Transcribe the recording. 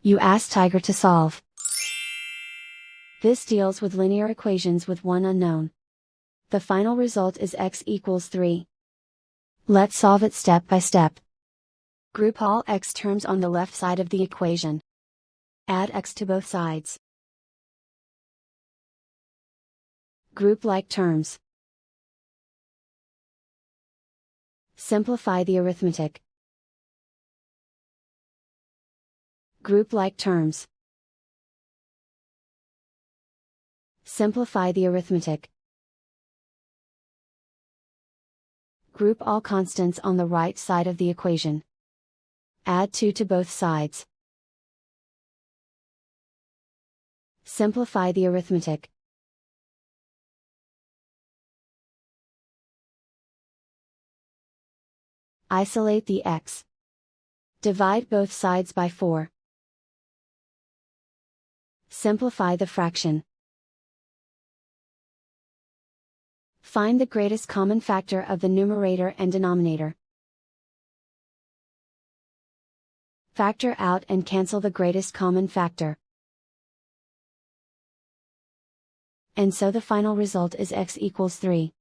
You ask Tiger to solve. This deals with linear equations with one unknown. The final result is x equals 3. Let's solve it step by step. Group all x terms on the left side of the equation. Add x to both sides. Group like terms. Simplify the arithmetic. Group like terms. Simplify the arithmetic. Group all constants on the right side of the equation. Add 2 to both sides. Simplify the arithmetic. Isolate the x. Divide both sides by 4. Simplify the fraction. Find the greatest common factor of the numerator and denominator. Factor out and cancel the greatest common factor. And so the final result is x equals 3.